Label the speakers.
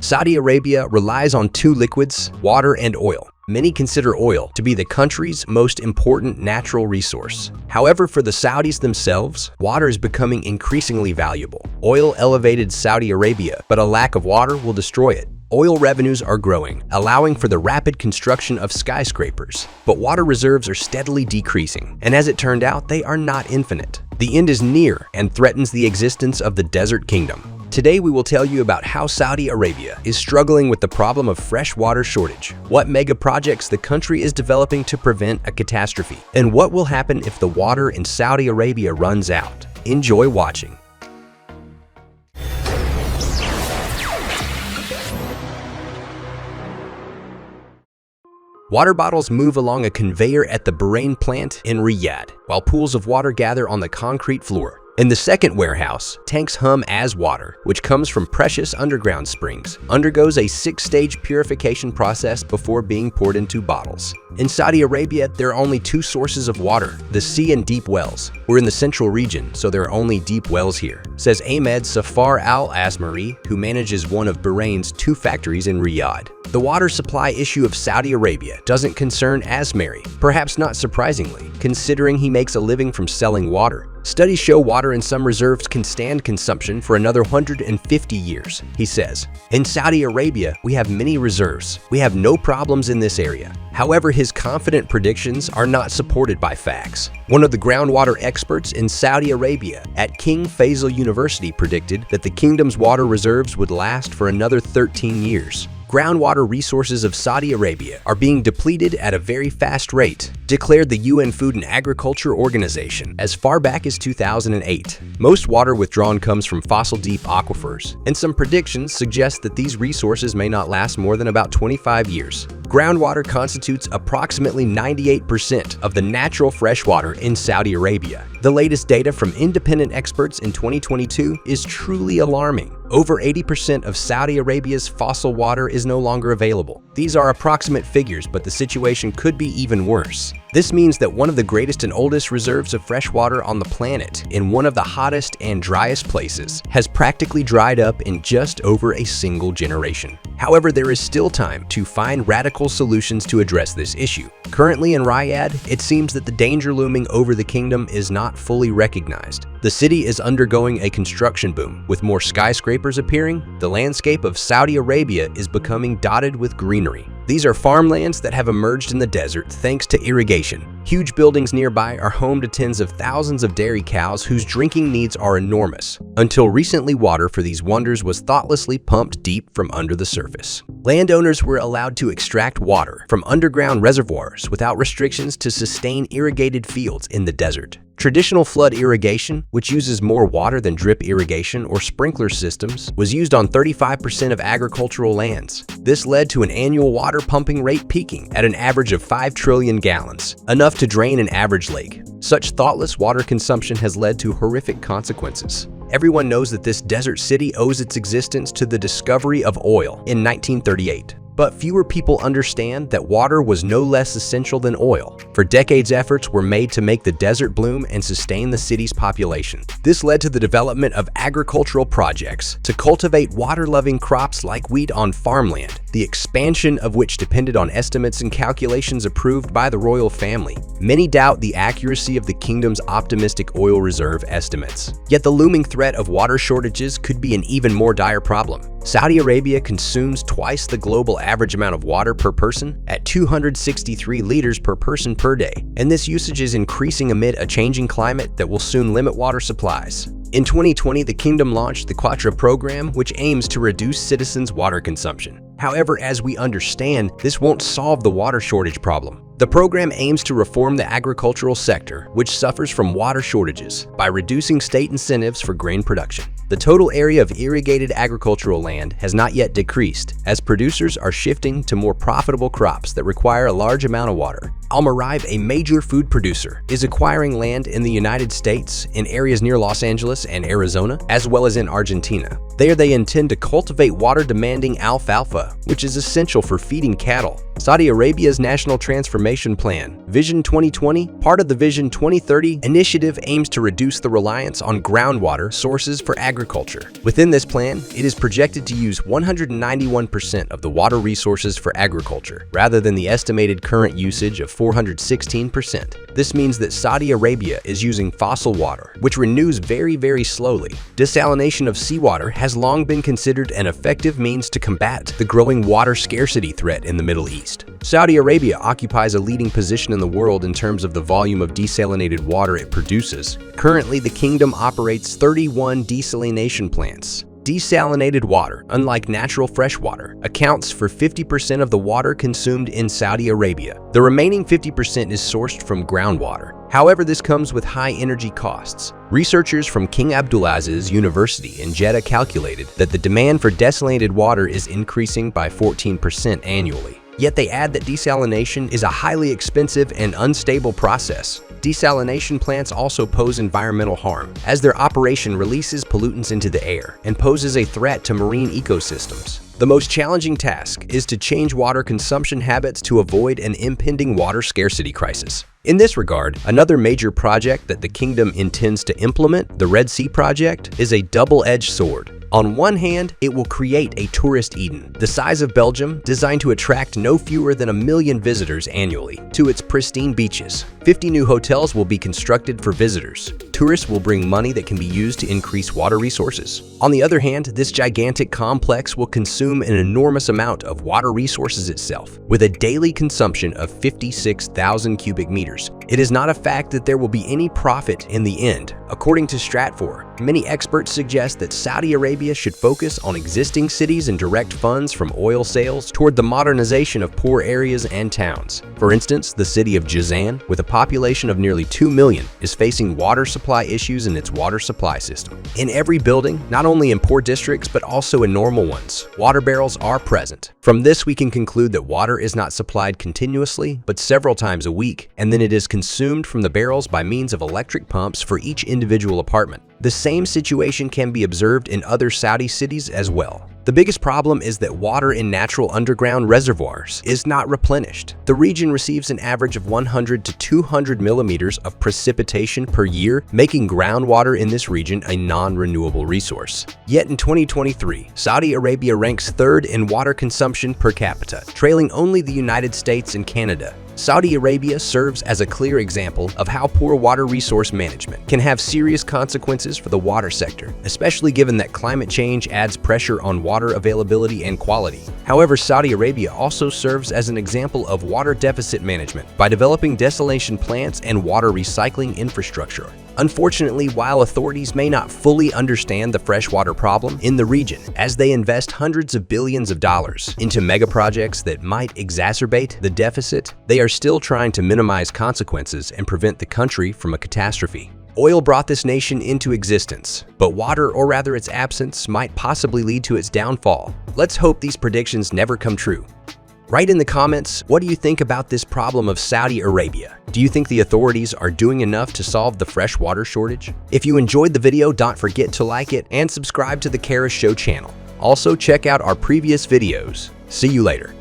Speaker 1: Saudi Arabia relies on two liquids, water and oil. Many consider oil to be the country's most important natural resource. However, for the Saudis themselves, water is becoming increasingly valuable. Oil elevated Saudi Arabia, but a lack of water will destroy it. Oil revenues are growing, allowing for the rapid construction of skyscrapers. But water reserves are steadily decreasing, and as it turned out, they are not infinite. The end is near and threatens the existence of the desert kingdom. Today we will tell you about how Saudi Arabia is struggling with the problem of fresh water shortage, what mega projects the country is developing to prevent a catastrophe, and what will happen if the water in Saudi Arabia runs out. Enjoy watching. Water bottles move along a conveyor at the Bahrain plant in Riyadh, while pools of water gather on the concrete floor. In the second warehouse, tanks hum as water, which comes from precious underground springs, undergoes a 6-stage purification process before being poured into bottles. In Saudi Arabia, there are only two sources of water, the sea and deep wells. We're in the central region, so there are only deep wells here, says Ahmed Safar Al-Asmari, who manages one of Bahrain's 2 factories in Riyadh. The water supply issue of Saudi Arabia doesn't concern Asmari, perhaps not surprisingly, considering he makes a living from selling water. Studies show water in some reserves can stand consumption for another 150 years, he says. In Saudi Arabia, we have many reserves. We have no problems in this area. However, his confident predictions are not supported by facts. One of the groundwater experts in Saudi Arabia at King Faisal University predicted that the kingdom's water reserves would last for another 13 years. Groundwater resources of Saudi Arabia are being depleted at a very fast rate, declared the UN Food and Agriculture Organization as far back as 2008. Most water withdrawn comes from fossil-deep aquifers, and some predictions suggest that these resources may not last more than about 25 years. Groundwater constitutes approximately 98% of the natural freshwater in Saudi Arabia. The latest data from independent experts in 2022 is truly alarming. Over 80% of Saudi Arabia's fossil water is no longer available. These are approximate figures, but the situation could be even worse. This means that one of the greatest and oldest reserves of fresh water on the planet, in one of the hottest and driest places, has practically dried up in just over a single generation. However, there is still time to find radical solutions to address this issue. Currently in Riyadh, it seems that the danger looming over the kingdom is not fully recognized. The city is undergoing a construction boom, with more skyscrapers appearing. The landscape of Saudi Arabia is becoming dotted with greenery. These are farmlands that have emerged in the desert thanks to irrigation. Huge buildings nearby are home to tens of thousands of dairy cows whose drinking needs are enormous. Until recently, water for these wonders was thoughtlessly pumped deep from under the surface. Landowners were allowed to extract water from underground reservoirs without restrictions to sustain irrigated fields in the desert. Traditional flood irrigation, which uses more water than drip irrigation or sprinkler systems, was used on 35% of agricultural lands. This led to an annual water pumping rate peaking at an average of 5 trillion gallons, enough to drain an average lake. Such thoughtless water consumption has led to horrific consequences. Everyone knows that this desert city owes its existence to the discovery of oil in 1938. But fewer people understand that water was no less essential than oil. For decades, efforts were made to make the desert bloom and sustain the city's population. This led to the development of agricultural projects to cultivate water-loving crops like wheat on farmland, the expansion of which depended on estimates and calculations approved by the royal family. Many doubt the accuracy of the kingdom's optimistic oil reserve estimates. Yet the looming threat of water shortages could be an even more dire problem. Saudi Arabia consumes twice the global average amount of water per person at 263 liters per person per day, and this usage is increasing amid a changing climate that will soon limit water supplies. In 2020, the kingdom launched the Quattro program, which aims to reduce citizens' water consumption. However, as we understand, this won't solve the water shortage problem. The program aims to reform the agricultural sector, which suffers from water shortages, by reducing state incentives for grain production. The total area of irrigated agricultural land has not yet decreased, as producers are shifting to more profitable crops that require a large amount of water. Almarai, a major food producer, is acquiring land in the United States, in areas near Los Angeles and Arizona, as well as in Argentina. There they intend to cultivate water-demanding alfalfa, which is essential for feeding cattle. Saudi Arabia's National Transformation Transformation Plan, Vision 2020, part of the Vision 2030 initiative aims to reduce the reliance on groundwater sources for agriculture. Within this plan, it is projected to use 191% of the water resources for agriculture, rather than the estimated current usage of 416%. This means that Saudi Arabia is using fossil water, which renews very slowly. Desalination of seawater has long been considered an effective means to combat the growing water scarcity threat in the Middle East. Saudi Arabia occupies a leading position in the world in terms of the volume of desalinated water it produces. Currently, the kingdom operates 31 desalination plants. Desalinated water, unlike natural fresh water, accounts for 50% of the water consumed in Saudi Arabia. The remaining 50% is sourced from groundwater. However, this comes with high energy costs. Researchers from King Abdulaziz University in Jeddah calculated that the demand for desalinated water is increasing by 14% annually. Yet they add that desalination is a highly expensive and unstable process. Desalination plants also pose environmental harm, as their operation releases pollutants into the air and poses a threat to marine ecosystems. The most challenging task is to change water consumption habits to avoid an impending water scarcity crisis. In this regard, another major project that the kingdom intends to implement, the Red Sea Project, is a double-edged sword. On one hand, it will create a tourist Eden, the size of Belgium, designed to attract no fewer than 1 million visitors annually to its pristine beaches. 50 new hotels will be constructed for visitors. Tourists will bring money that can be used to increase water resources. On the other hand, this gigantic complex will consume an enormous amount of water resources itself, with a daily consumption of 56,000 cubic meters. It is not a fact that there will be any profit in the end. According to Stratfor, many experts suggest that Saudi Arabia should focus on existing cities and direct funds from oil sales toward the modernization of poor areas and towns. For instance, the city of Jazan, with a population of nearly 2 million, is facing water supply issues in its water supply system. In every building, not only in poor districts but also in normal ones, water barrels are present. From this, we can conclude that water is not supplied continuously, but several times a week, and then it is consumed from the barrels by means of electric pumps for each individual apartment. The same situation can be observed in other Saudi cities as well. The biggest problem is that water in natural underground reservoirs is not replenished. The region receives an average of 100 to 200 millimeters of precipitation per year, making groundwater in this region a non-renewable resource. Yet in 2023, Saudi Arabia ranks third in water consumption per capita, trailing only the United States and Canada. Saudi Arabia serves as a clear example of how poor water resource management can have serious consequences for the water sector, especially given that climate change adds pressure on water availability and quality. However, Saudi Arabia also serves as an example of water deficit management by developing desalination plants and water recycling infrastructure. Unfortunately, while authorities may not fully understand the freshwater problem in the region, as they invest hundreds of billions of dollars into megaprojects that might exacerbate the deficit, they are still trying to minimize consequences and prevent the country from a catastrophe. Oil brought this nation into existence, but water, or rather its absence, might possibly lead to its downfall. Let's hope these predictions never come true. Write in the comments, what do you think about this problem of Saudi Arabia? Do you think the authorities are doing enough to solve the fresh water shortage? If you enjoyed the video, don't forget to like it and subscribe to the Kara Show channel. Also, check out our previous videos. See you later.